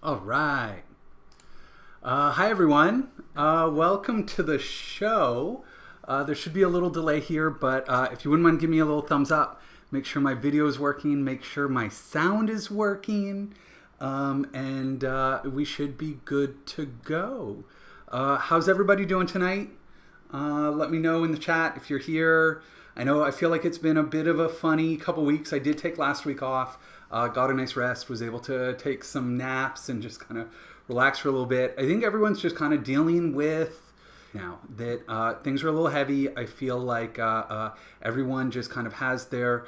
All right. Hi, everyone. Welcome to the show. There should be a little delay here, but if you wouldn't mind giving me a little thumbs up, make sure my video is working, make sure my sound is working, and we should be good to go. How's everybody doing tonight? Let me know in the chat if you're here. I feel like it's been a bit of a funny couple weeks. I did take last week off, got a nice rest, was able to take some naps and just kind of relax for a little bit. I think everyone's just kind of dealing with now that things are a little heavy. I feel like everyone just kind of has their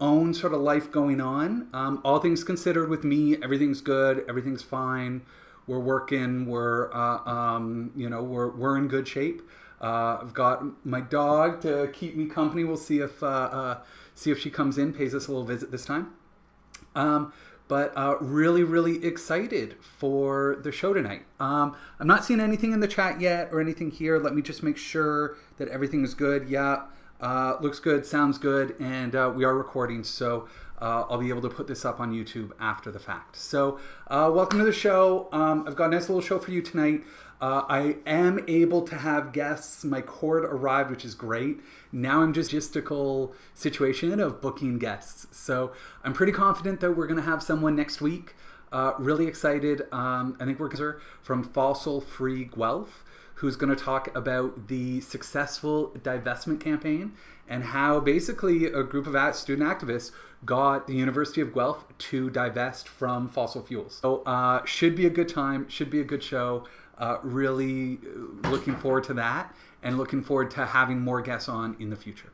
own sort of life going on. All things considered with me, everything's good, everything's fine. We're working, we're in good shape. I've got my dog to keep me company. We'll see if she comes in, pays us a little visit this time. But really excited for the show tonight. I'm not seeing anything in the chat yet or anything here. Let me just make sure that everything is good. Yeah, looks good, sounds good, and we are recording, so I'll be able to put this up on YouTube after the fact. So welcome to the show. I've got a nice little show for you tonight. I am able to have guests. My cord arrived, which is great. Now I'm just logistical situation of booking guests. So I'm pretty confident that we're going to have someone next week. Really excited. I think we're from Fossil Free Guelph, who's going to talk about the successful divestment campaign and how basically a group of student activists got the University of Guelph to divest from fossil fuels. So should be a good time, should be a good show. Really looking forward to that and looking forward to having more guests on in the future.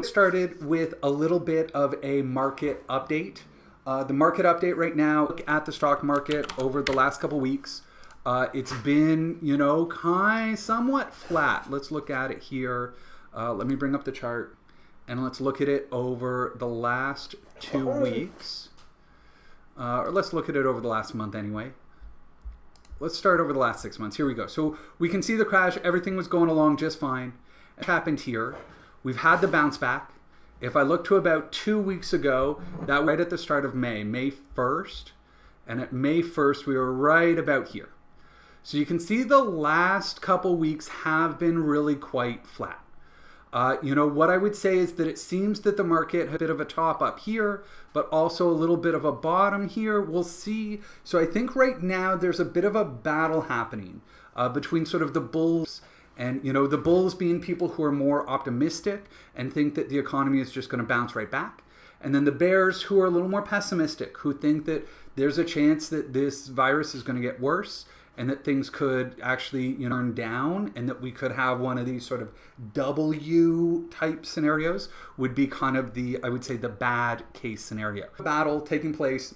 Started with a little bit of a market update. The market update right now, look at the stock market over the last couple weeks. It's been, somewhat flat. Let's look at it here. Let me bring up the chart and let's look at it over the last 2 weeks. Or let's look at it over the last month anyway. Let's start over the last 6 months. Here we go. So we can see the crash. Everything was going along just fine. What happened here? We've had the bounce back. If I look to about 2 weeks ago, that was right at the start of May 1st. And at May 1st, we were right about here. So you can see the last couple weeks have been really quite flat. What I would say is that it seems that the market had a bit of a top up here, but also a little bit of a bottom here. We'll see. So I think right now there's a bit of a battle happening between sort of the bulls and, the bulls being people who are more optimistic and think that the economy is just going to bounce right back. And then the bears who are a little more pessimistic, who think that there's a chance that this virus is going to get worse and that things could actually turn down and that we could have one of these sort of W type scenarios would be kind of I would say the bad case scenario. Battle taking place,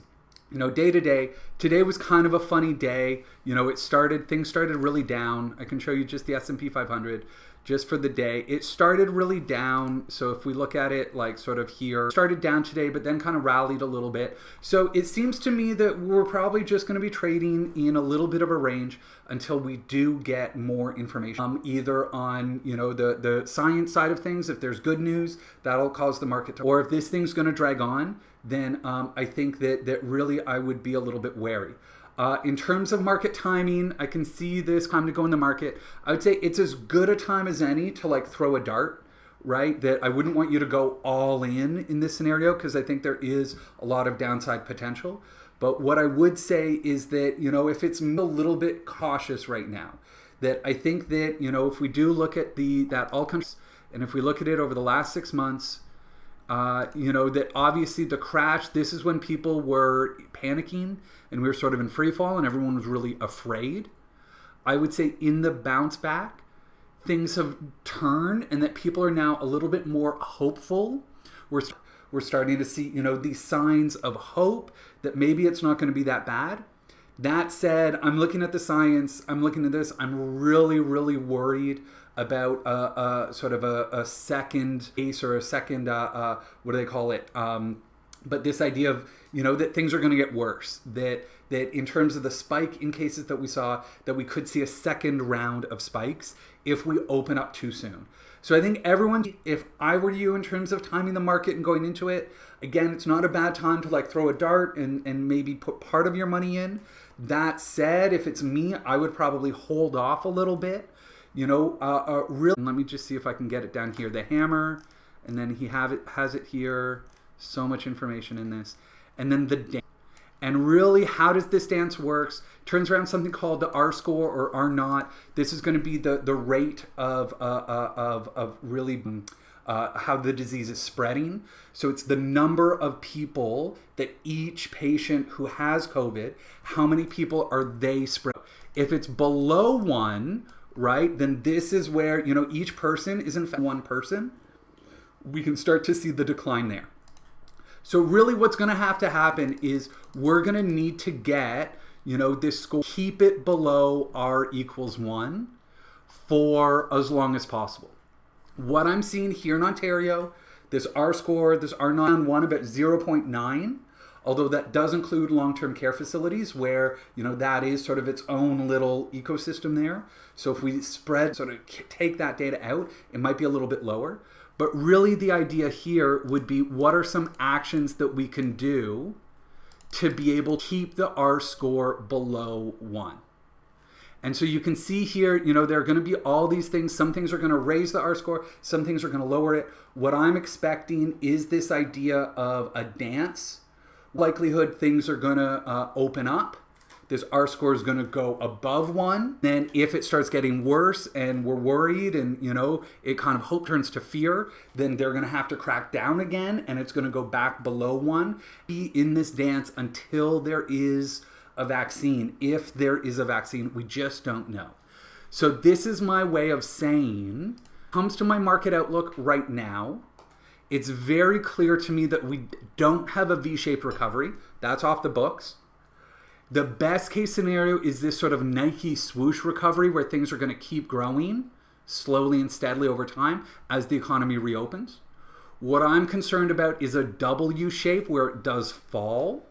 day to day. Today was kind of a funny day. Things started really down. I can show you just the S&P 500 just for the day. It started really down. So if we look at it like sort of here, started down today, but then kind of rallied a little bit. So it seems to me that we're probably just going to be trading in a little bit of a range until we do get more information, either on, the science side of things. If there's good news, that'll cause the market to, or if this thing's going to drag on, then I think that really I would be a little bit wary. In terms of market timing, I can see this time to go in the market. I would say it's as good a time as any to throw a dart, right? That I wouldn't want you to go all in this scenario because I think there is a lot of downside potential. But what I would say is that, if it's a little bit cautious right now, that I think that, if we do look at that all comes, and if we look at it over the last 6 months, that obviously the crash, this is when people were panicking and we were sort of in free fall and everyone was really afraid. I would say in the bounce back, things have turned and that people are now a little bit more hopeful. We're starting to see, these signs of hope that maybe it's not going to be that bad. That said, I'm looking at the science, I'm looking at this, I'm really worried about a second case or a second, what do they call it? But this idea of, that things are going to get worse, that in terms of the spike in cases that we saw, that we could see a second round of spikes if we open up too soon. So I think everyone, if I were you in terms of timing the market and going into it, again, it's not a bad time to throw a dart and maybe put part of your money in. That said, if it's me, I would probably hold off a little bit. Really, let me just see if I can get it down here. The hammer, and then he has it here. So much information in this. And then the dance. And really, how does this dance works? Turns around something called the R score or R naught. This is going to be the rate of really how the disease is spreading. So it's the number of people that each patient who has COVID, how many people are they spread? If it's below 1, right, then this is where, each person is in fact one person. We can start to see the decline there. So really what's going to happen is we're going to need to get, this score, keep it below R equals 1 for as long as possible. What I'm seeing here in Ontario, this R score, this R naught 1 about 0.9, although that does include long-term care facilities where, that is sort of its own little ecosystem there. So if we sort of take that data out, it might be a little bit lower. But really the idea here would be what are some actions that we can do to be able to keep the R score below 1. And so you can see here, there are going to be all these things. Some things are going to raise the R score. Some things are going to lower it. What I'm expecting is this idea of a dance. Likelihood things are going to open up. This R score is going to go above 1. Then if it starts getting worse and we're worried and, it kind of hope turns to fear, then they're going to have to crack down again and it's going to go back below 1. Be in this dance until there is a vaccine. If there is a vaccine, we just don't know. So this is my way of saying, comes to my market outlook right now, it's very clear to me that we don't have a V-shaped recovery. That's off the books. The best case scenario is this sort of Nike swoosh recovery where things are going to keep growing slowly and steadily over time as the economy reopens. What I'm concerned about is a W shape where it does fall,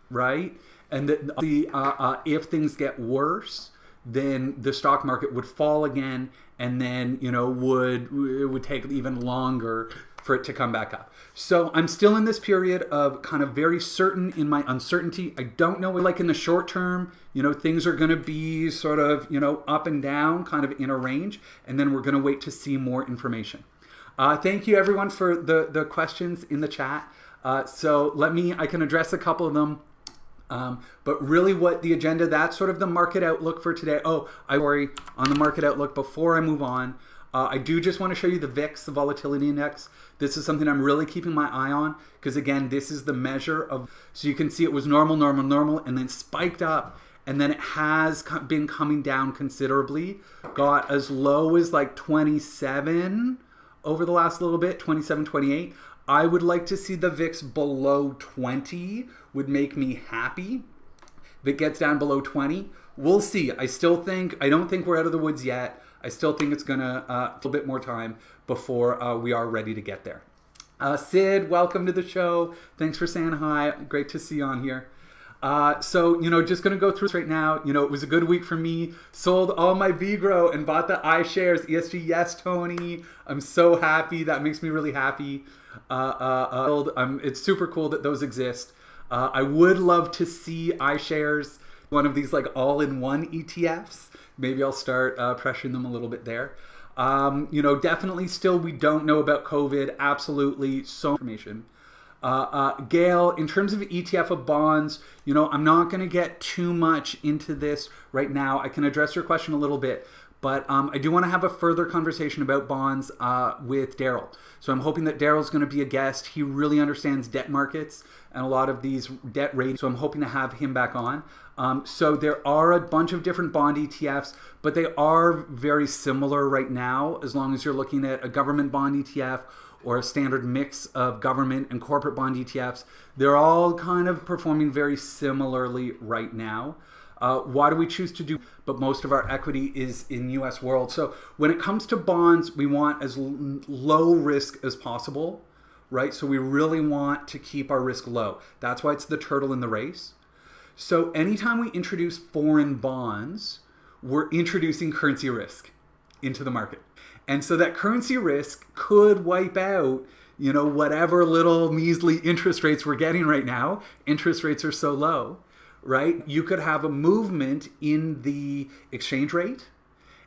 right? And that if things get worse, then the stock market would fall again, and then it would take even longer for it to come back up. So I'm still in this period of kind of very certain in my uncertainty. I don't know, like in the short term, things are going to be sort of, up and down, kind of in a range, and then we're going to wait to see more information. Thank you everyone for the questions in the chat. So I can address a couple of them. But really what the agenda, that's sort of the market outlook for today. I worry on the market outlook before I move on. I do just want to show you the Vix, the Volatility Index. This is something I'm really keeping my eye on because, again, this is the measure of, so you can see it was normal, and then spiked up, and then it has been coming down considerably. Got as low as like 27 over the last little bit, 27, 28. I would like to see the VIX below 20 would make me happy. If it gets down below 20, we'll see. I don't think we're out of the woods yet. I still think it's gonna a little bit more time before we are ready to get there. Sid, welcome to the show. Thanks for saying hi. Great to see you on here. So, just going to go through this right now. It was a good week for me. Sold all my VGrow and bought the iShares ESG. Yes, Tony. I'm so happy. That makes me really happy. It's super cool that those exist. I would love to see iShares, one of these like all-in-one ETFs. Maybe I'll start pressuring them a little bit there. Definitely still we don't know about COVID. Absolutely. So much information. Gail, in terms of ETF of bonds, I'm not going to get too much into this right now. I can address your question a little bit, but I do want to have a further conversation about bonds with Daryl. So I'm hoping that Daryl's going to be a guest. He really understands debt markets and a lot of these debt ratings. So I'm hoping to have him back on. So there are a bunch of different bond ETFs, but they are very similar right now, as long as you're looking at a government bond ETF or a standard mix of government and corporate bond ETFs. They're all kind of performing very similarly right now. Why do we choose to do? But most of our equity is in US world. So when it comes to bonds, we want as low risk as possible, right? So we really want to keep our risk low. That's why it's the turtle in the race. So anytime we introduce foreign bonds, we're introducing currency risk into the market. And so that currency risk could wipe out, whatever little measly interest rates we're getting right now. Interest rates are so low, right? You could have a movement in the exchange rate,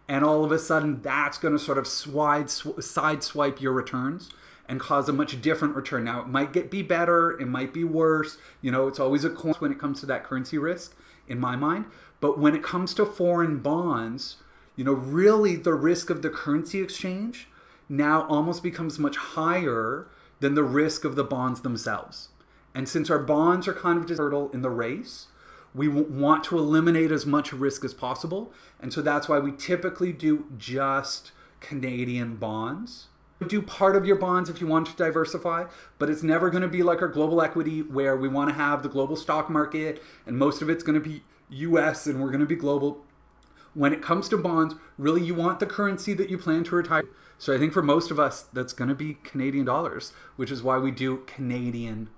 and all of a sudden that's going to sort of sideswipe your returns and cause a much different return. Now, it might be better, it might be worse. It's always a coin when it comes to that currency risk, in my mind. But when it comes to foreign bonds, really the risk of the currency exchange now almost becomes much higher than the risk of the bonds themselves. And since our bonds are kind of just a hurdle in the race, we want to eliminate as much risk as possible. And so that's why we typically do just Canadian bonds. Do part of your bonds if you want to diversify, but it's never going to be like our global equity where we want to have the global stock market and most of it's going to be US and we're going to be global. When it comes to bonds, really you want the currency that you plan to retire. So I think for most of us, that's going to be Canadian dollars, which is why we do Canadian.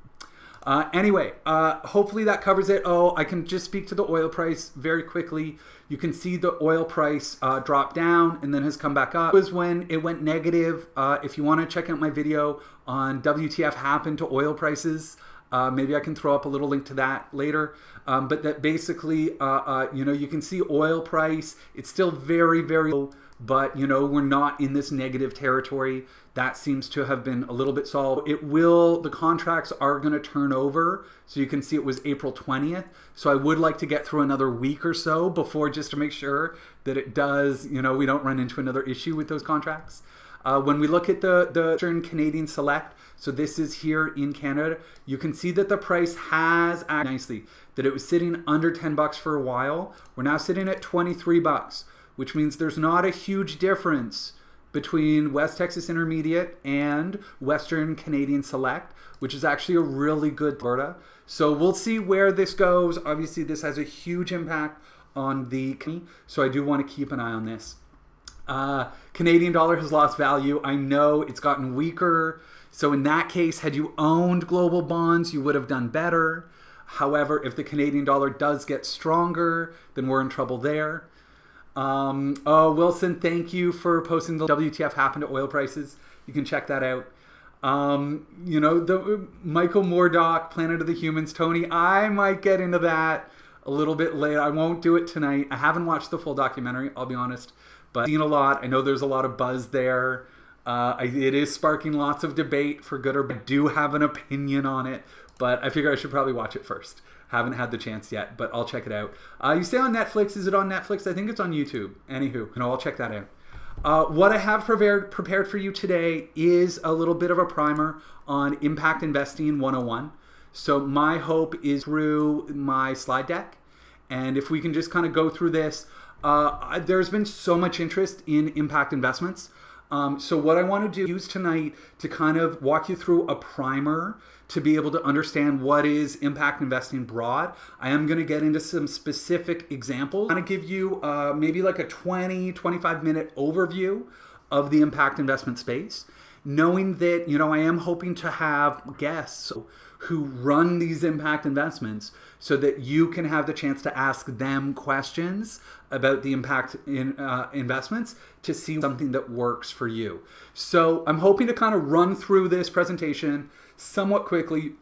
Anyway, hopefully that covers it. Oh, I can just speak to the oil price very quickly. You can see the oil price drop down and then has come back up. It was when it went negative. If you want to check out my video on WTF happened to oil prices, maybe I can throw up a little link to that later. But that basically, you can see oil price. It's still very, very low, but we're not in this negative territory. That seems to have been a little bit solved. The contracts are going to turn over. So you can see it was April 20th. So I would like to get through another week or so before, just to make sure that it does, we don't run into another issue with those contracts. When we look at the Canadian Select, so this is here in Canada, you can see that the price has acted nicely, that it was sitting under 10 bucks for a while. We're now sitting at 23 bucks, which means there's not a huge difference between West Texas Intermediate and Western Canadian Select, which is actually a really good Alberta. So we'll see where this goes. Obviously, this has a huge impact on the, so I do want to keep an eye on this. Canadian dollar has lost value. I know it's gotten weaker. So in that case, had you owned global bonds, you would have done better. However, if the Canadian dollar does get stronger, then we're in trouble there. Wilson, thank you for posting the WTF happened to oil prices. You can check that out. The Michael Moordock, Planet of the Humans, Tony, I might get into that a little bit later. I won't do it tonight. I haven't watched the full documentary, I'll be honest, but I've seen a lot. I know there's a lot of buzz there. It is sparking lots of debate for good or bad. I do have an opinion on it, but I figure I should probably watch it first. Haven't had the chance yet, but I'll check it out. You say on Netflix. Is it on Netflix? I think it's on YouTube. Anywho, I'll check that out. What I have prepared for you today is a little bit of a primer on Impact Investing 101. So my hope is through my slide deck. And if we can just kind of go through this, there's been so much interest in impact investments. So what I want to do is tonight to kind of walk you through a primer to be able to understand what is impact investing broad. I am going to get into some specific examples. I'm going to give you maybe like a 20-25 minute overview of the impact investment space, knowing that, I am hoping to have guests who run these impact investments so that you can have the chance to ask them questions about the impact in investments to see something that works for you. So I'm hoping to kind of run through this presentation somewhat quickly,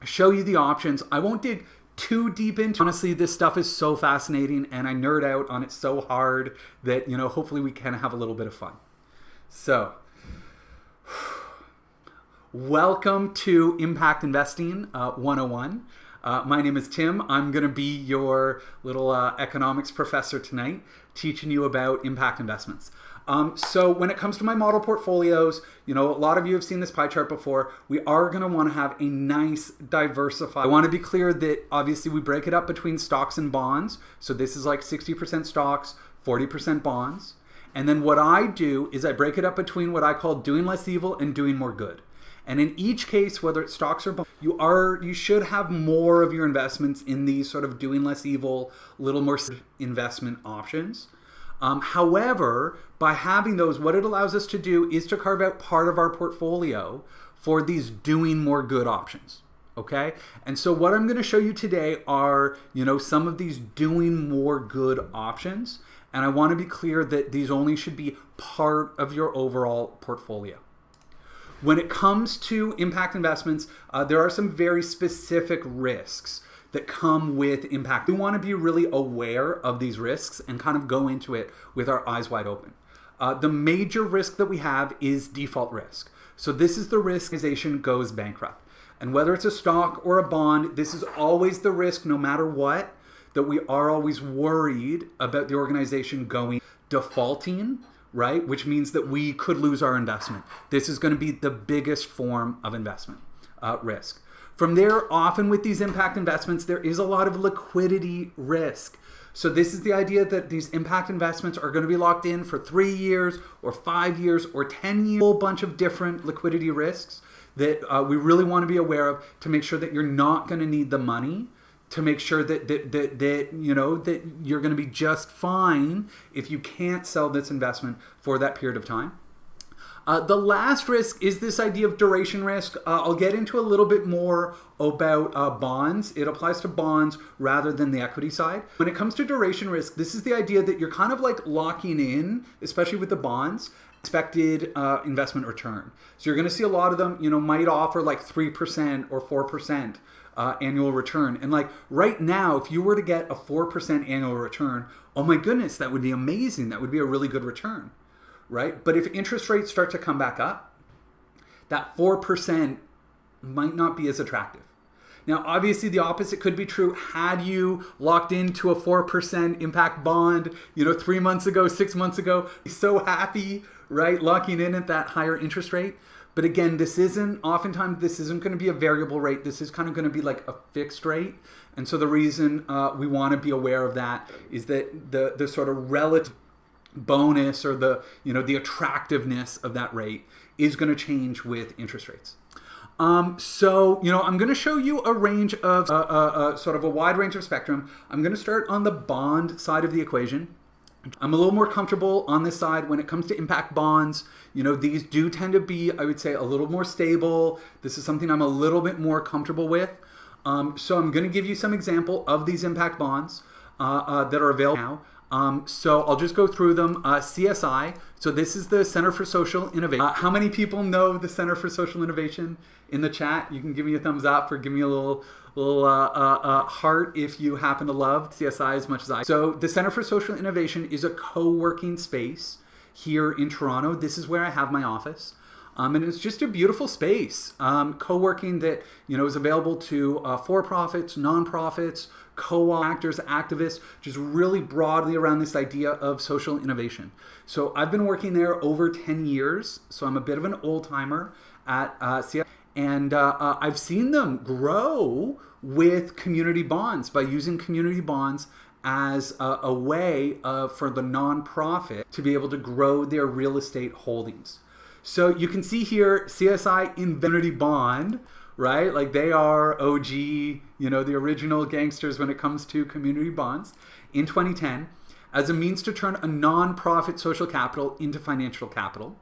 show you the options. I won't dig too deep into it. Honestly, this stuff is so fascinating and I nerd out on it so hard that, hopefully we can have a little bit of fun. So, welcome to Impact Investing 101. My name is Tim. I'm going to be your little economics professor tonight, teaching you about impact investments. So when it comes to my model portfolios, a lot of you have seen this pie chart before. We are going to want to have a nice diversified. I want to be clear that obviously we break it up between stocks and bonds. So this is like 60% stocks, 40% bonds. And then what I do is I break it up between what I call doing less evil and doing more good. And in each case, whether it's stocks or bonds, you should have more of your investments in these sort of doing less evil, little more investment options. However, by having those, what it allows us to do is to carve out part of our portfolio for these doing more good options. Okay? And so what I'm going to show you today are, some of these doing more good options. And I want to be clear that these only should be part of your overall portfolio. When it comes to impact investments, there are some very specific risks that come with impact. We want to be really aware of these risks and kind of go into it with our eyes wide open. The major risk that we have is default risk. So this is the risk organization goes bankrupt. And whether it's a stock or a bond, this is always the risk, no matter what, that we are always worried about the organization going defaulting, right? Which means that we could lose our investment. This is going to be the biggest form of investment risk. From there, often with these impact investments, there is a lot of liquidity risk. So this is the idea that these impact investments are going to be locked in for 3 years or 5 years or 10 years, a whole bunch of different liquidity risks that we really want to be aware of to make sure that you're not going to need the money, to make sure that you know that you're going to be just fine if you can't sell this investment for that period of time. The last risk is this idea of duration risk. I'll get into a little bit more about bonds. It applies to bonds rather than the equity side. When it comes to duration risk, this is the idea that you're kind of like locking in, especially with the bonds, expected investment return. So you're going to see a lot of them, you know, might offer like 3% or 4% annual return. And like right now, if you were to get a 4% annual return, oh my goodness, that would be amazing. That would be a really good return. Right? But if interest rates start to come back up, that 4% might not be as attractive. Now, obviously, the opposite could be true. Had you locked into a 4% impact bond, you know, 3 months ago, 6 months ago, so happy, right? Locking in at that higher interest rate. But again, oftentimes this isn't going to be a variable rate. This is kind of going to be like a fixed rate. And so the reason we want to be aware of that is that the sort of relative bonus or the attractiveness of that rate is going to change with interest rates. So, you know, I'm going to show you a range of sort of a wide range of spectrum. I'm going to start on the bond side of the equation. I'm a little more comfortable on this side when it comes to impact bonds. You know, these do tend to be, I would say, a little more stable. This is something I'm a little bit more comfortable with. So I'm going to give you some example of these impact bonds that are available now. So I'll just go through them. CSI, so this is the Center for Social Innovation. How many people know the Center for Social Innovation in the chat? You can give me a thumbs up or give me a little heart if you happen to love CSI as much as I. So the Center for Social Innovation is a co-working space here in Toronto. This is where I have my office. And it's just a beautiful space. Co-working that, you know, is available to for-profits, non-profits, co-op actors, activists, just really broadly around this idea of social innovation. So I've been working there over 10 years. So I'm a bit of an old-timer at CSI. And I've seen them grow with community bonds by using community bonds as a way for the nonprofit to be able to grow their real estate holdings. So you can see here, CSI Infinity Bond, right? Like they are OG, you know, the original gangsters when it comes to community bonds in 2010 as a means to turn a nonprofit social capital into financial capital,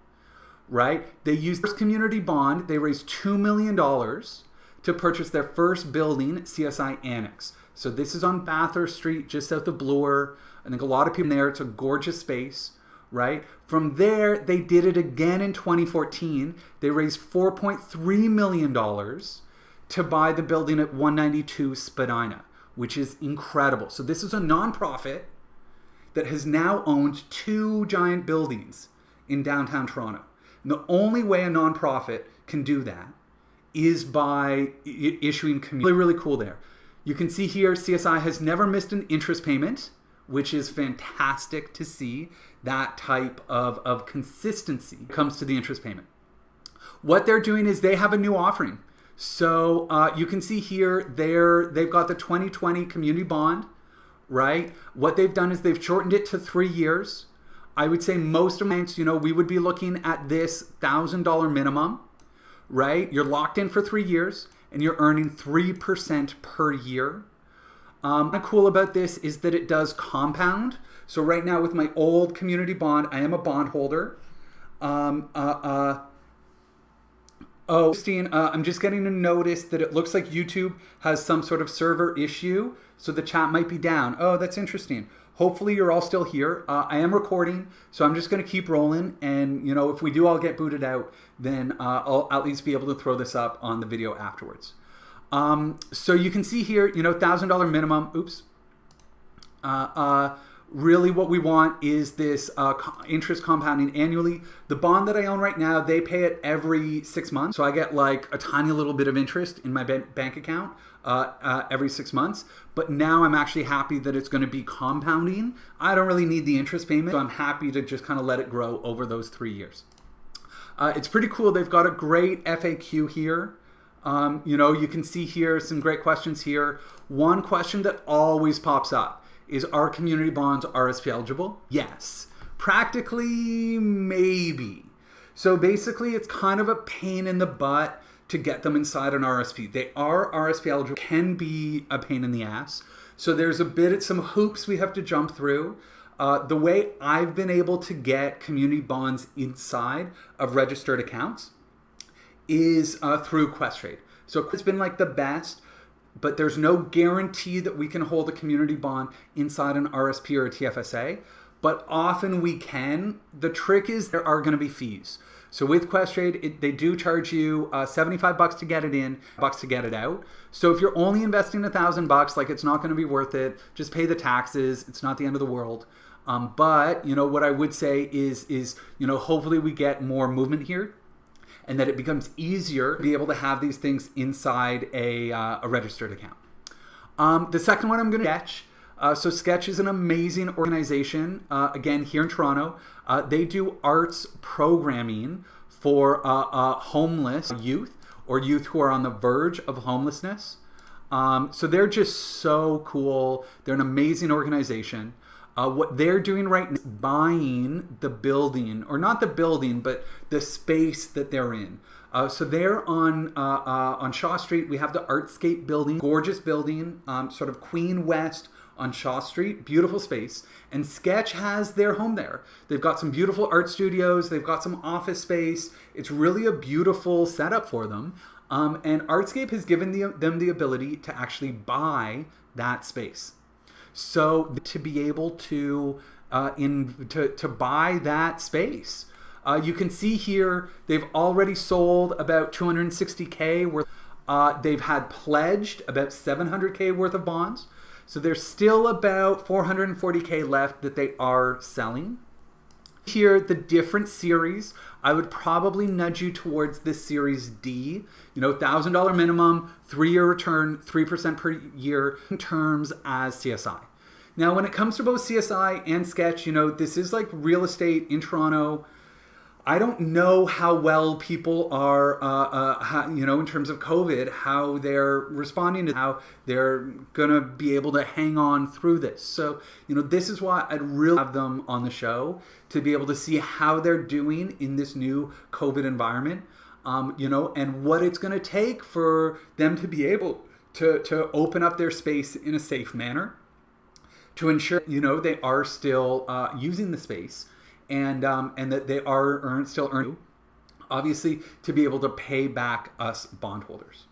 right? They used this community bond. They raised $2 million to purchase their first building, CSI Annex. So this is on Bathurst Street, just south of Bloor. I think a lot of people there. It's a gorgeous space. Right? From there, they did it again in 2014. They raised $4.3 million to buy the building at 192 Spadina, which is incredible. So this is a nonprofit that has now owned 2 giant buildings in downtown Toronto. And the only way a nonprofit can do that is by issuing community. Really, really cool there. You can see here, CSI has never missed an interest payment, which is fantastic to see that type of consistency when it comes to the interest payment. What they're doing is they have a new offering. So you can see here, they've got the 2020 community bond, right? What they've done is they've shortened it to 3 years. I would say most amounts, you know, we would be looking at this $1,000 minimum, right? You're locked in for 3 years and you're earning 3% per year. What's cool about this is that it does compound. So right now with my old community bond, I am a bondholder. Christine, I'm just getting a notice that it looks like YouTube has some sort of server issue, so the chat might be down. Oh, that's interesting. Hopefully you're all still here. I am recording, so I'm just going to keep rolling. And, you know, if we do all get booted out, then I'll at least be able to throw this up on the video afterwards. So you can see here, you know, $1,000 minimum. Oops. Really what we want is this interest compounding annually. The bond that I own right now, they pay it every 6 months. So I get like a tiny little bit of interest in my bank account every 6 months. But now I'm actually happy that it's going to be compounding. I don't really need the interest payment, so I'm happy to just kind of let it grow over those 3 years. It's pretty cool. They've got a great FAQ here. You know, you can see here some great questions here. One question that always pops up is, are community bonds RSP eligible? Yes. Practically, maybe. So basically, it's kind of a pain in the butt to get them inside an RSP. They are RSP eligible, can be a pain in the ass. So there's some hoops we have to jump through. The way I've been able to get community bonds inside of registered accounts is through Questrade. So it's been like the best, but there's no guarantee that we can hold a community bond inside an RSP or a TFSA, but often we can. The trick is there are going to be fees. So with Questrade, they do charge you $75 to get it in, bucks to get it out. So if you're only investing $1,000, like, it's not going to be worth it. Just pay the taxes. It's not the end of the world. But you know what I would say is you know, hopefully we get more movement here, and that it becomes easier to be able to have these things inside a registered account. The second one I'm going to Sketch. So Sketch is an amazing organization, again, here in Toronto. They do arts programming for homeless youth or youth who are on the verge of homelessness. So they're just so cool. They're an amazing organization. What they're doing right now is buying the building, or not the building, but the space that they're in. So they're on Shaw Street. We have the Artscape building, gorgeous building, sort of Queen West on Shaw Street, beautiful space. And Sketch has their home there. They've got some beautiful art studios. They've got some office space. It's really a beautiful setup for them. And Artscape has given them the ability to actually buy that space. So to be able to buy that space, you can see here they've already sold about $260K worth. They've had pledged about $700K worth of bonds. So there's still about $440K left that they are selling. Here, the different series, I would probably nudge you towards this series D. You know, $1,000 minimum, 3-year return, 3% per year in terms as CSI. Now, when it comes to both CSI and Sketch, you know, this is like real estate in Toronto. I don't know how well people are, you know, in terms of COVID, how they're responding to how they're going to be able to hang on through this. So, you know, this is why I'd really have them on the show to be able to see how they're doing in this new COVID environment, you know, and what it's going to take for them to be able to open up their space in a safe manner to ensure, you know, they are still using the space. And that they are still earning, obviously, to be able to pay back us bondholders.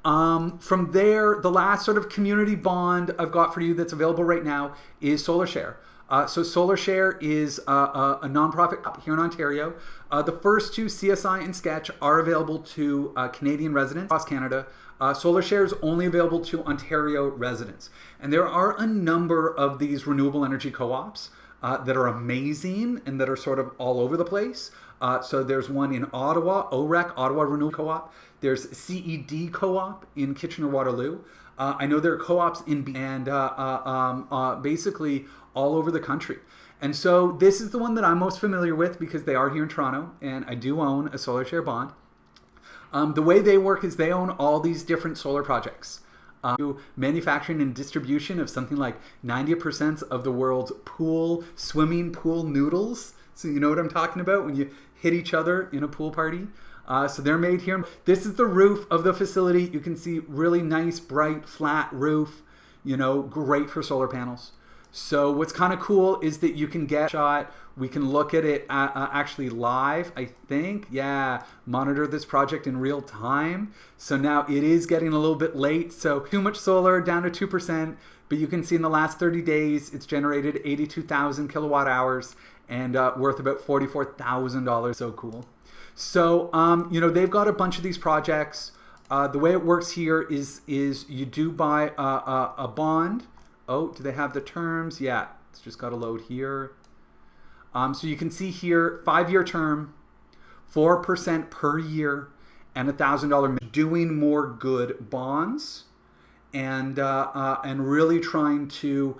From there, the last sort of community bond I've got for you that's available right now is Solar Share. So Solar Share is a nonprofit here in Ontario. The first two, CSI and Sketch, are available to Canadian residents across Canada. Solar Share is only available to Ontario residents. And there are a number of these renewable energy co-ops that are amazing and that are sort of all over the place. So there's one in Ottawa, OREC, Ottawa Renewable Co-op. There's CED Co-op in Kitchener-Waterloo. I know there are co-ops in basically all over the country. And so this is the one that I'm most familiar with because they are here in Toronto and I do own a Solar Share bond. The way they work is they own all these different solar projects. Manufacturing and distribution of something like 90% of the world's swimming pool noodles. So you know what I'm talking about when you hit each other in a pool party. So they're made here. This is the roof of the facility. You can see really nice, bright, flat roof. You know, great for solar panels. So what's kind of cool is that you can get a shot. We can look at it actually live, I think. Yeah, monitor this project in real time. So now it is getting a little bit late. So too much solar, down to 2%. But you can see in the last 30 days, it's generated 82,000 kilowatt hours and worth about $44,000. So cool. So, you know, they've got a bunch of these projects. The way it works here is you do buy a bond. Oh, do they have the terms? Yeah, it's just got to load here. So you can see here, 5-year term, 4% per year, and $1,000. Doing more good bonds, and really trying to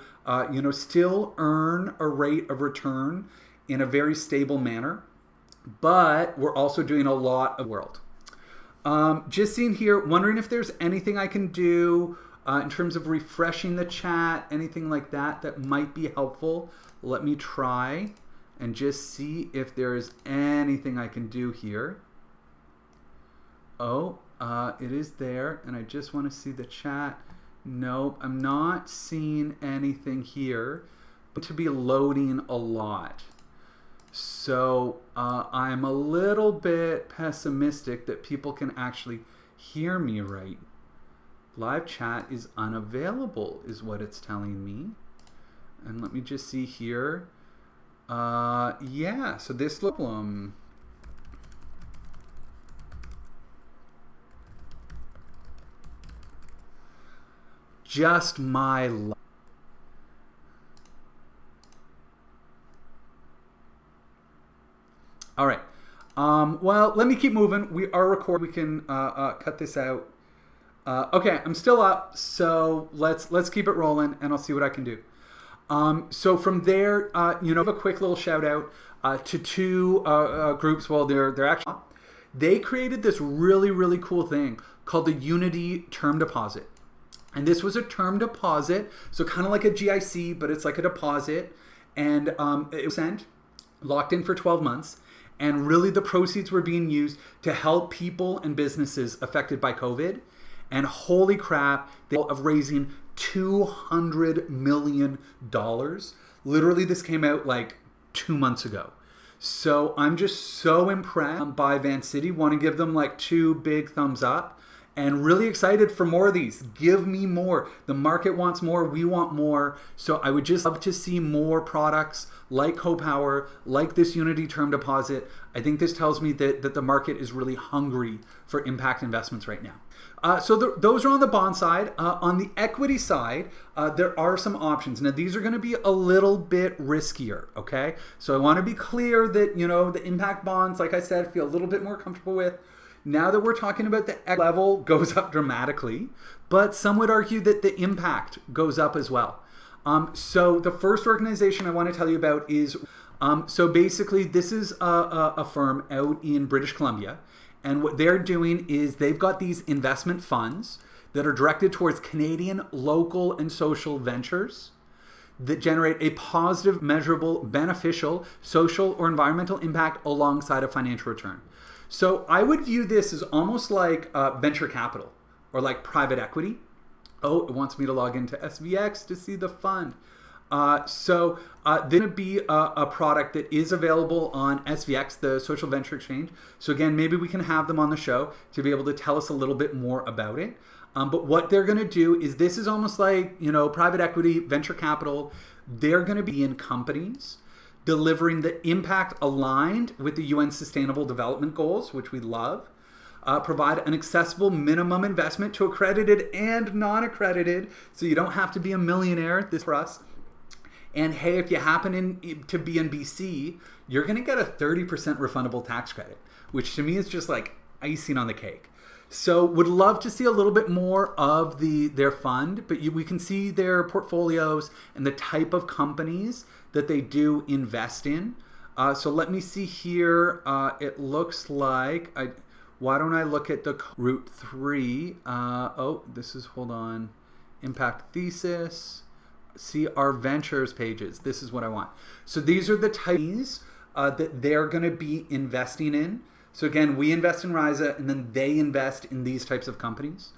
still earn a rate of return in a very stable manner. But we're also doing a lot of world. Just seeing here, wondering if there's anything I can do in terms of refreshing the chat, anything like that that might be helpful. Let me try and just see if there is anything I can do here. Oh, it is there, and I just want to see the chat. Nope, I'm not seeing anything here. To be loading a lot. So I'm a little bit pessimistic that people can actually hear me right. Live chat is unavailable is what it's telling me. And let me just see here. Yeah, so this problem. Just my luck. All right. Well, let me keep moving. We are recording. We can cut this out. Okay, I'm still up, so let's keep it rolling, and I'll see what I can do. So from there, a quick little shout out to two groups. Well, they're actually they created this really cool thing called the Unity Term Deposit, and this was a term deposit, so kind of like a GIC, but it's like a deposit, and it was sent, locked in for 12 months. And really the proceeds were being used to help people and businesses affected by COVID. And holy crap, they of raising $200 million. Literally, this came out like 2 months ago. So I'm just so impressed by Vancity. Want to give them like 2 big thumbs up. And really excited for more of these. Give me more. The market wants more. We want more. So I would just love to see more products like CoPower, like this Unity Term Deposit. I think this tells me that the market is really hungry for impact investments right now. So those are on the bond side. On the equity side, there are some options. Now, these are going to be a little bit riskier, okay? So I want to be clear that, the impact bonds, like I said, feel a little bit more comfortable with. Now that we're talking about the level goes up dramatically, but some would argue that the impact goes up as well. So the first organization I want to tell you about is, so basically this is a firm out in British Columbia, and what they're doing is they've got these investment funds that are directed towards Canadian local and social ventures that generate a positive, measurable, beneficial social or environmental impact alongside a financial return. So I would view this as almost like venture capital or like private equity. Oh, it wants me to log into SVX to see the fund. So there's going to be a product that is available on SVX, the Social Venture Exchange. So again, maybe we can have them on the show to be able to tell us a little bit more about it. But what they're going to do is this is almost like, private equity, venture capital. They're going to be in companies delivering the impact aligned with the UN Sustainable Development Goals, which we love, provide an accessible minimum investment to accredited and non-accredited, so you don't have to be a millionaire, this for us. And hey, if you happen to be in BC, you're going to get a 30% refundable tax credit, which to me is just like icing on the cake. So would love to see a little bit more of their fund, but we can see their portfolios and the type of companies that they do invest in. So let me see here. It looks like, why don't I look at the Route 3? Hold on. Impact Thesis. See our ventures pages. This is what I want. So these are the types that they're going to be investing in. So again, we invest in Risa, and then they invest in these types of companies.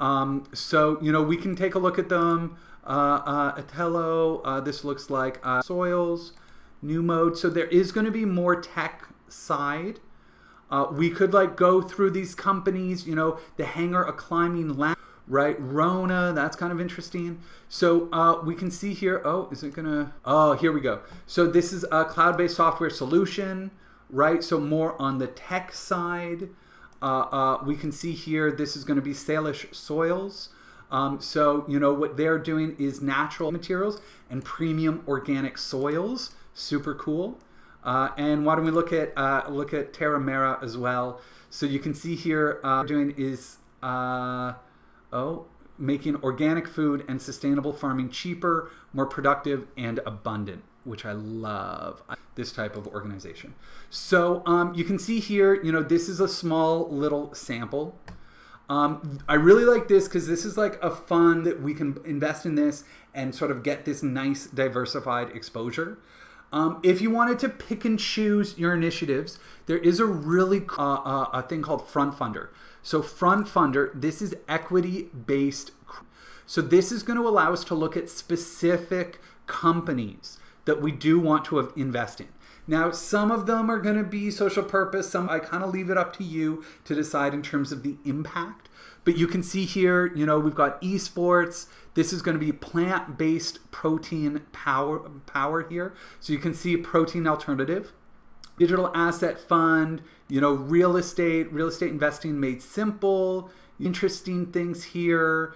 So, we can take a look at them. Atello, this looks like Soils, New Mode. So there is going to be more tech side. We could go through these companies, the Hangar, a climbing ladder, right? Rona, that's kind of interesting. So we can see here, here we go. So this is a cloud-based software solution, right? So more on the tech side. We can see here, this is going to be Salish soils. So, what they're doing is natural materials and premium organic soils. Super cool. And why don't we look at Terra Mera as well? So you can see here, doing is making organic food and sustainable farming cheaper, more productive, and abundant, which I love this type of organization. So you can see here, this is a small little sample. I really like this because this is like a fund that we can invest in this and sort of get this nice diversified exposure. If you wanted to pick and choose your initiatives, there is a really a thing called Front Funder. So Front Funder, this is equity-based. So this is going to allow us to look at specific companies that we do want to invest in. Now, some of them are going to be social purpose. Some I kind of leave it up to you to decide in terms of the impact. But you can see here, we've got esports. This is going to be plant-based protein power here. So you can see protein alternative. Digital asset fund, real estate investing made simple. Interesting things here.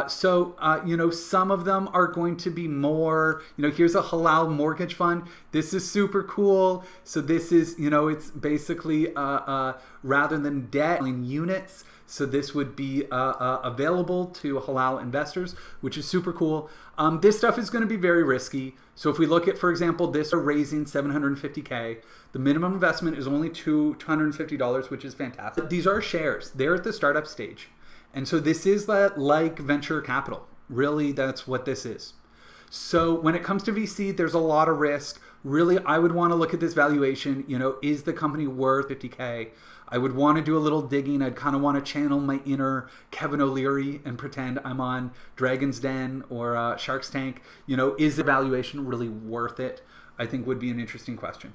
Some of them are going to be more, here's a Halal mortgage fund. This is super cool. So this is, it's basically rather than debt in units. So this would be available to Halal investors, which is super cool. This stuff is going to be very risky. So if we look at, for example, this are raising $750K. The minimum investment is only $250, which is fantastic. These are shares. They're at the startup stage. And so this is like venture capital. Really, that's what this is. So when it comes to VC, there's a lot of risk. Really, I would want to look at this valuation. Is the company worth 50K? I would want to do a little digging. I'd kind of want to channel my inner Kevin O'Leary and pretend I'm on Dragon's Den or Shark's Tank. Is the valuation really worth it? I think would be an interesting question.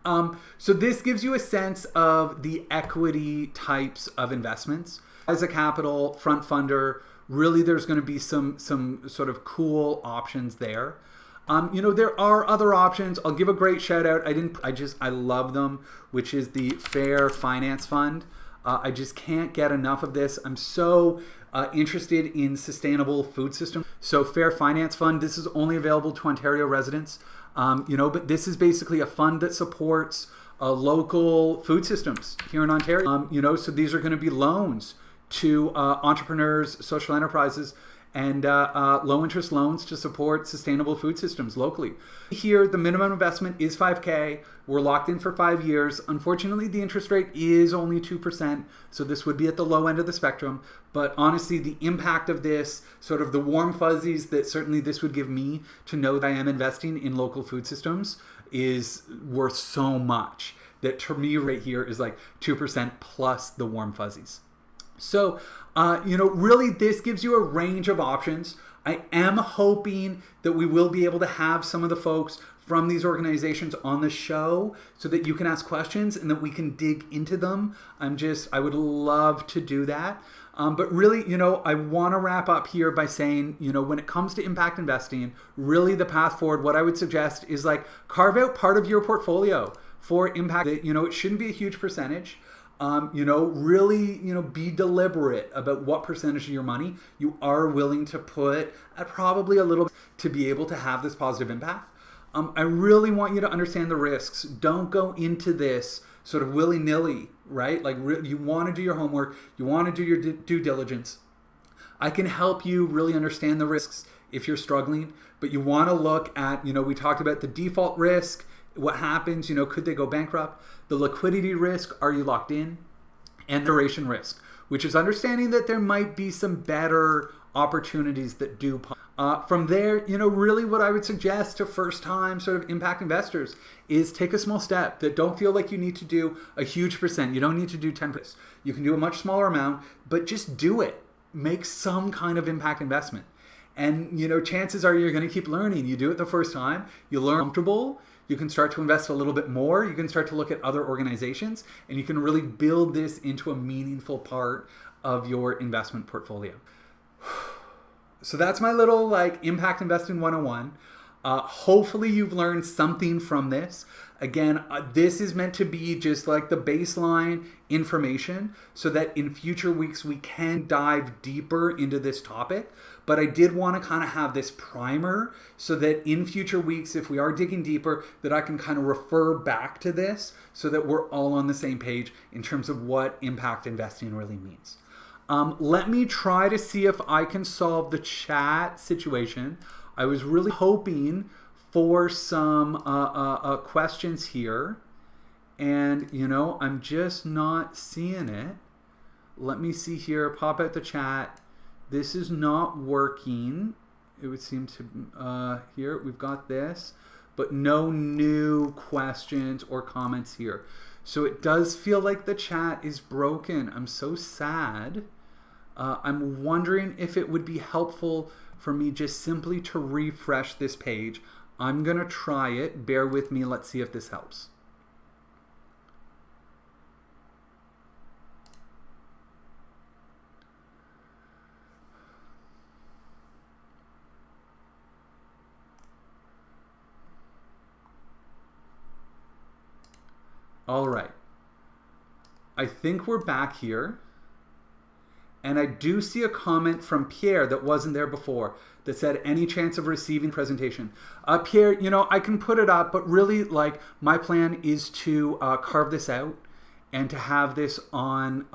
So this gives you a sense of the equity types of investments. As a capital, Front Funder, really there's going to be some sort of cool options there. There are other options. I'll give a great shout out. I love them, which is the Fair Finance Fund. I just can't get enough of this. I'm so interested in sustainable food systems. So Fair Finance Fund, this is only available to Ontario residents. But this is basically a fund that supports local food systems here in Ontario. So these are going to be loans to entrepreneurs, social enterprises, and low interest loans to support sustainable food systems locally. Here, the minimum investment is $5K. We're locked in for 5 years. Unfortunately, the interest rate is only 2%, so this would be at the low end of the spectrum. But honestly, the impact of this, sort of the warm fuzzies that certainly this would give me to know that I am investing in local food systems is worth so much that to me right here is like 2% plus the warm fuzzies. So, really this gives you a range of options. I am hoping that we will be able to have some of the folks from these organizations on the show so that you can ask questions and that we can dig into them. I would love to do that. But really, I want to wrap up here by saying, when it comes to impact investing, really the path forward, what I would suggest is carve out part of your portfolio for impact. It shouldn't be a huge percentage. Really, be deliberate about what percentage of your money you are willing to put at probably a little bit to be able to have this positive impact. I really want you to understand the risks. Don't go into this sort of willy-nilly, right? You want to do your homework. You want to do your due diligence. I can help you really understand the risks if you're struggling, but you want to look at, we talked about the default risk. What happens, could they go bankrupt? The liquidity risk, are you locked in? And the duration risk, which is understanding that there might be some better opportunities that do. From there, really what I would suggest to first-time sort of impact investors is take a small step. That don't feel like you need to do a huge percent. You don't need to do 10%. You can do a much smaller amount, but just do it. Make some kind of impact investment. And, chances are you're going to keep learning. You do it the first time, you learn comfortable. You can start to invest a little bit more. You can start to look at other organizations, and you can really build this into a meaningful part of your investment portfolio. So that's my little impact investing 101. Hopefully you've learned something from this. Again, this is meant to be just like the baseline information so that in future weeks we can dive deeper into this topic. But I did want to kind of have this primer so that in future weeks, if we are digging deeper, that I can kind of refer back to this so that we're all on the same page in terms of what impact investing really means. Let me try to see if I can solve the chat situation. I was really hoping for some questions here, and I'm just not seeing it. Let me see here. Pop out the chat. This is not working. It would seem to here we've got this, but no new questions or comments here. So it does feel like the chat is broken. I'm so sad. I'm wondering if it would be helpful for me just simply to refresh this page. I'm gonna try it. Bear with me. Let's see if this helps. All right. I think we're back here. And I do see a comment from Pierre that wasn't there before that said, any chance of receiving presentation? Pierre, I can put it up, but really my plan is to carve this out and to have this on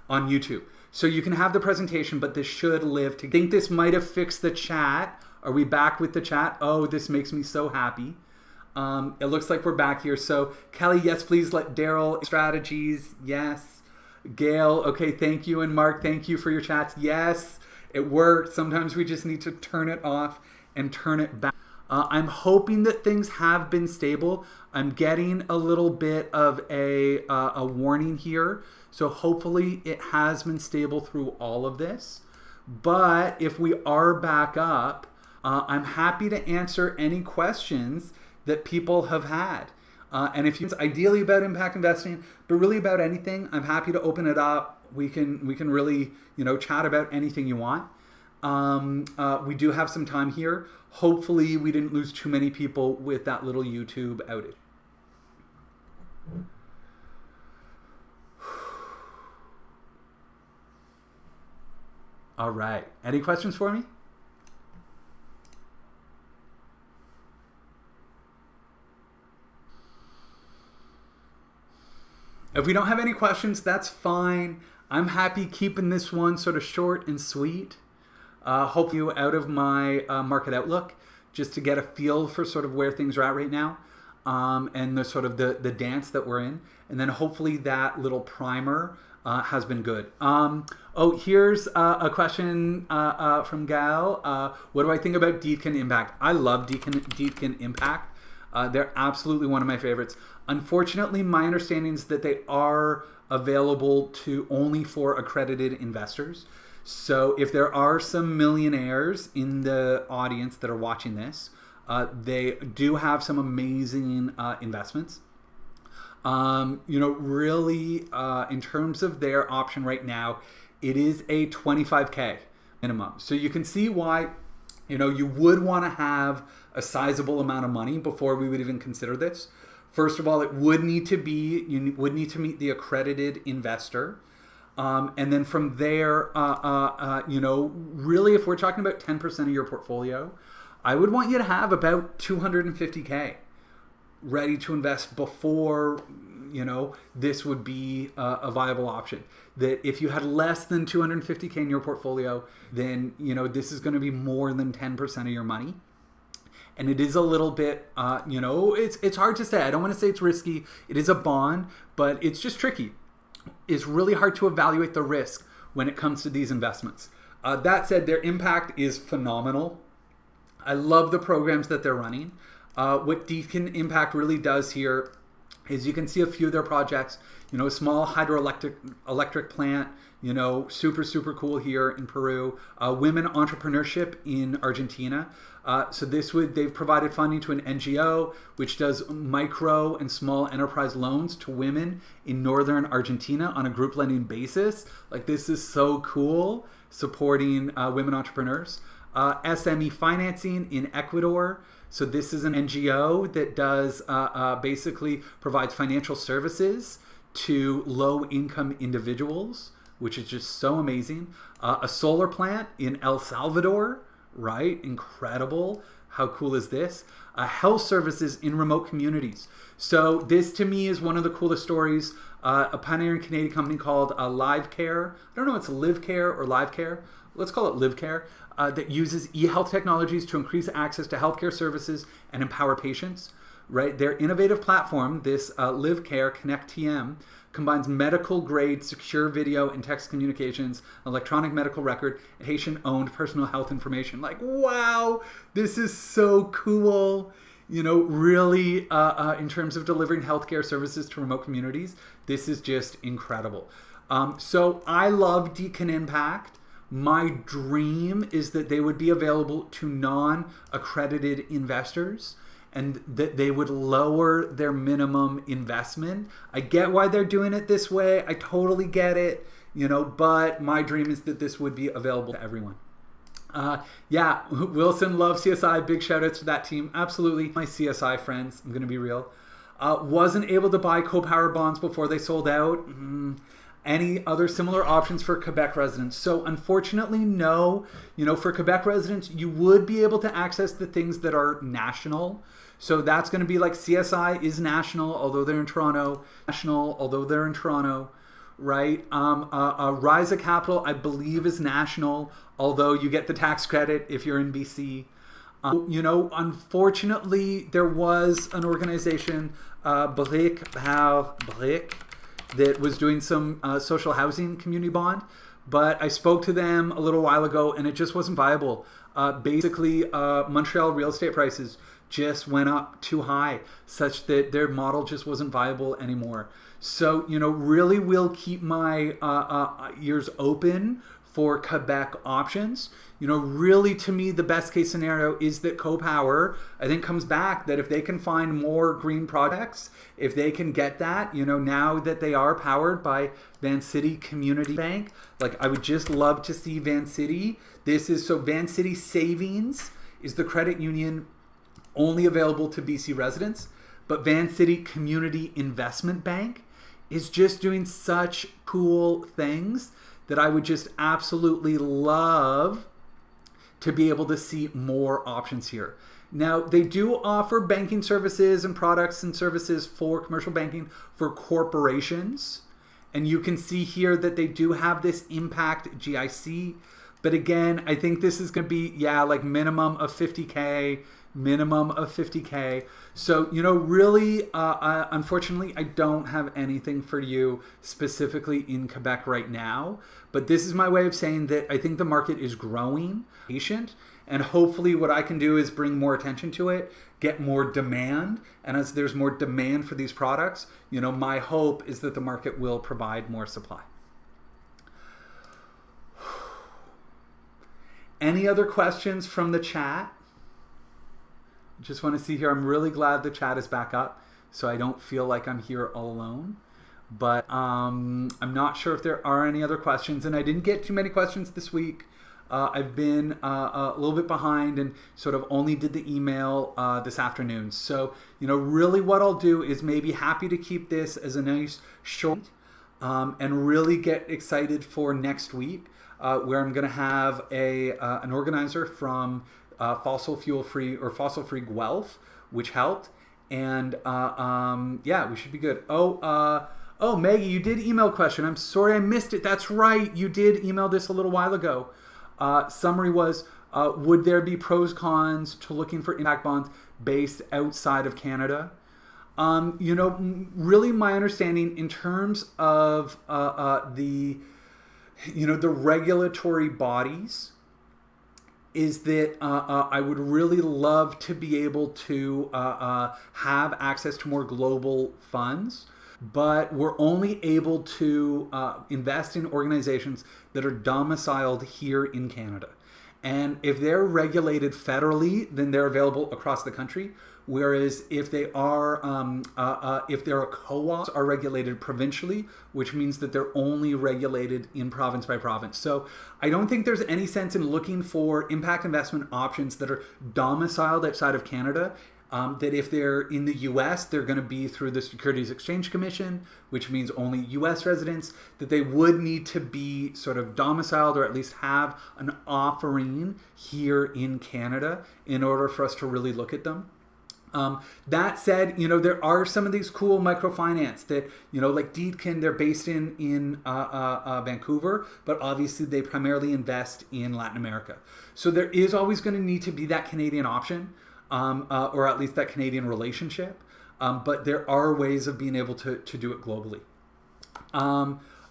YouTube. So you can have the presentation, but this should live to. I think this might have fixed the chat. Are we back with the chat? Oh, this makes me so happy. It looks like we're back here. So Kelly, yes, please let Daryl strategies. Yes. Gail, okay, thank you. And Mark, thank you for your chats. Yes, it worked. Sometimes we just need to turn it off and turn it back. I'm hoping that things have been stable. I'm getting a little bit of a warning here. So hopefully it has been stable through all of this. But if we are back up, I'm happy to answer any questions that people have had. And if it's ideally about impact investing, but really about anything, I'm happy to open it up. We can really, chat about anything you want. We do have some time here. Hopefully we didn't lose too many people with that little YouTube outage. All right. Any questions for me? If we don't have any questions, that's fine. I'm happy keeping this one sort of short and sweet. Hope you out of my market outlook just to get a feel for sort of where things are at right now and the sort of the dance that we're in. And then hopefully that little primer has been good. Here's a question from Gal. What do I think about Deacon Impact? I love Deacon Impact. They're absolutely one of my favorites. Unfortunately, my understanding is that they are available to only for accredited investors. So if there are some millionaires in the audience that are watching this, they do have some amazing investments. Really, in terms of their option right now, it is a 25K minimum. So you can see why, you would want to have a sizable amount of money before we would even consider this. First of all, you would need to meet the accredited investor. And then from there, really, if we're talking about 10% of your portfolio, I would want you to have about 250K ready to invest before, this would be a viable option. That if you had less than 250K in your portfolio, then, this is going to be more than 10% of your money. And it is a little bit, it's hard to say. I don't want to say it's risky. It is a bond, but it's just tricky. It's really hard to evaluate the risk when it comes to these investments. That said, their impact is phenomenal. I love the programs that they're running. What Deacon Impact really does here is you can see a few of their projects, a small hydroelectric plant, super, super cool here in Peru. Women entrepreneurship in Argentina. So they've provided funding to an NGO which does micro and small enterprise loans to women in northern Argentina on a group lending basis. This is so cool, supporting women entrepreneurs. SME financing in Ecuador. So this is an NGO that does basically provides financial services to low-income individuals, which is just so amazing. A solar plant in El Salvador, right? Incredible. How cool is this? Health services in remote communities. So this to me is one of the coolest stories. A pioneering Canadian company called Live Care. I don't know if it's Live Care or Live Care. Let's call it Live Care. That uses e-health technologies to increase access to healthcare services and empower patients. Right? Their innovative platform, this Live Care Connect TM, combines medical-grade secure video and text communications, electronic medical record, and patient-owned personal health information. Like, wow, this is so cool. You know, really, in terms of delivering healthcare services to remote communities, this is just incredible. So I love Deacon Impact. My dream is that they would be available to non-accredited investors, and that they would lower their minimum investment. I get why they're doing it this way. I totally get it, you know, but my dream is that this would be available to everyone. Yeah, Wilson loves CSI. Big shout outs to that team. Absolutely. My CSI friends, I'm going to be real. Wasn't able to buy CoPower bonds before they sold out. Any other similar options for Quebec residents? So unfortunately, no. You know, for Quebec residents, you would be able to access the things that are national. So that's going to be like CSI is national, although they're in Toronto. National, although they're in Toronto, right? Risa Capital, I believe, is national, although you get the tax credit if you're in BC. You know, unfortunately, there was an organization, Brick, that was doing some social housing community bond, but I spoke to them a little while ago and it just wasn't viable. Basically, Montreal real estate prices just went up too high, such that their model just wasn't viable anymore. So, you know, really will keep my ears open for Quebec options. You know, really to me, the best case scenario is that CoPower, I think, comes back, that if they can find more green products, if they can get that, you know, now that they are powered by Vancity Community Bank, like I would just love to see Vancity. So Vancity Savings is the credit union only available to BC residents, but Vancity Community Investment Bank is just doing such cool things that I would just absolutely love to be able to see more options here. Now, they do offer banking services and products and services for commercial banking for corporations. And you can see here that they do have this Impact GIC. But again, I think this is going to be, yeah, like minimum of 50K. So, you know, really, unfortunately, I don't have anything for you specifically in Quebec right now. But this is my way of saying that I think the market is growing, patient, and hopefully what I can do is bring more attention to it, get more demand. And as there's more demand for these products, you know, my hope is that the market will provide more supply. Any other questions from the chat? Just want to see here. I'm really glad the chat is back up, so I don't feel like I'm here all alone. But I'm not sure if there are any other questions, and I didn't get too many questions this week. I've been a little bit behind and sort of only did the email this afternoon. So, you know, really what I'll do is maybe happy to keep this as a nice short and really get excited for next week, where I'm going to have an organizer from fossil free Guelph, which helped, and yeah, we should be good. Oh, Maggie, you did email a question. I'm sorry I missed it. That's right, you did email this a little while ago. Summary was, would there be pros cons to looking for impact bonds based outside of Canada? You know, really my understanding in terms of the regulatory bodies is that I would really love to be able to have access to more global funds, but we're only able to invest in organizations that are domiciled here in Canada. And if they're regulated federally, then they're available across the country. whereas if they are if they're a co-op, are regulated provincially, which means that they're only regulated in province by province. So I don't think there's any sense in looking for impact investment options that are domiciled outside of Canada. That if they're in the US, they're going to be through the Securities Exchange Commission, which means only US residents, that they would need to be sort of domiciled or at least have an offering here in Canada in order for us to really look at them. That said, there are some of these cool microfinance that, like Deacon, they're based in Vancouver, but obviously they primarily invest in Latin America. So there is always going to need to be that Canadian option. Or at least that Canadian relationship. But there are ways of being able to do it globally.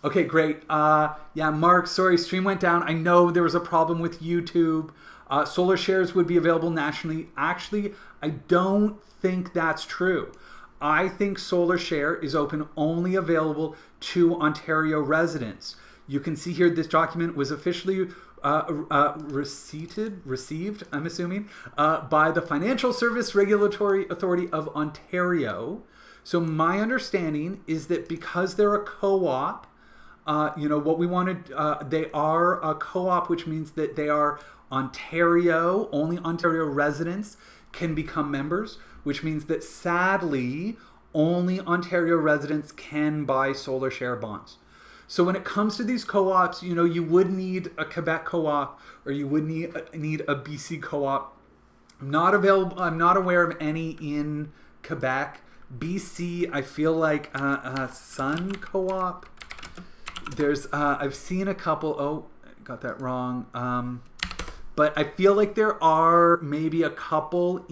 Okay, great. Yeah, Mark, sorry, stream went down. I know there was a problem with YouTube. Solar shares would be available nationally. Actually, I don't think that's true. I think Solar Share is only available to Ontario residents. You can see here this document was officially received, I'm assuming, by the Financial Service Regulatory Authority of Ontario. So my understanding is that because they're a co-op, what we wanted, they are a co-op, which means that they are Ontario, only Ontario residents can become members, which means that sadly, only Ontario residents can buy Solar Share bonds. So when it comes to these co-ops, you would need a Quebec co-op or you would need a BC co-op. I'm not aware of any in Quebec. BC, I feel like Sun co-op. There's I've seen a couple. Oh, got that wrong. But I feel like there are maybe a couple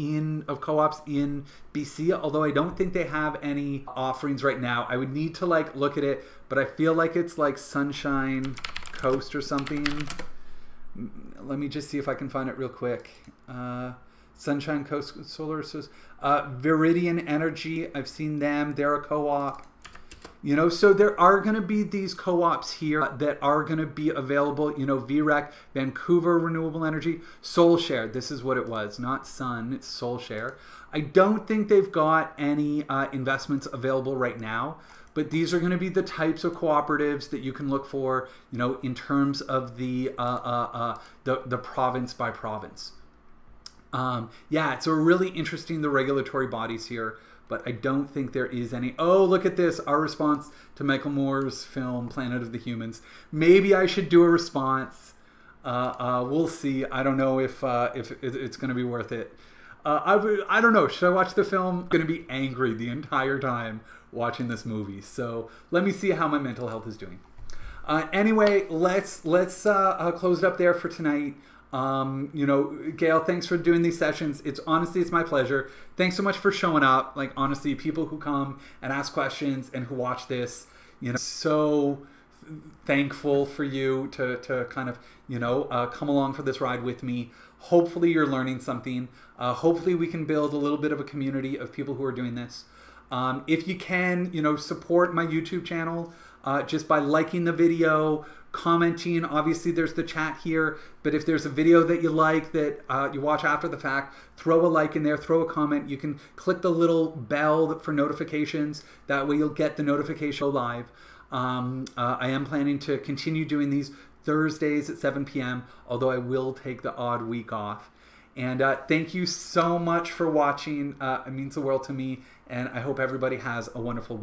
of co-ops in BC, although I don't think they have any offerings right now. I would need to look at it, but I feel like it's like Sunshine Coast or something. Let me just see if I can find it real quick. Sunshine Coast Solar, Viridian Energy, I've seen them. They're a co-op. So there are going to be these co-ops here that are going to be available, VREC, Vancouver Renewable Energy, SolShare. This is what it was, not Sun, it's SolShare. I don't think they've got any investments available right now, but these are going to be the types of cooperatives that you can look for, in terms of the province by province. Yeah, it's really interesting, the regulatory bodies here. But I don't think there is any. Oh, look at this. Our response to Michael Moore's film, Planet of the Humans. Maybe I should do a response. We'll see. I don't know if it's going to be worth it. I don't know. Should I watch the film? I'm going to be angry the entire time watching this movie. So let me see how my mental health is doing. Anyway, let's close it up there for tonight. Gail, thanks for doing these sessions. It's my pleasure. Thanks so much for showing up. Honestly, people who come and ask questions and who watch this, so thankful for you to kind of, come along for this ride with me. Hopefully you're learning something. Hopefully we can build a little bit of a community of people who are doing this. If you can, support my YouTube channel, just by liking the video, commenting. Obviously there's the chat here, but if there's a video that you like that you watch after the fact, throw a like in there, throw a comment. You can click the little bell for notifications. That way you'll get the notification live. I am planning to continue doing these Thursdays at 7 p.m., although I will take the odd week off. And thank you so much for watching. It means the world to me, and I hope everybody has a wonderful week.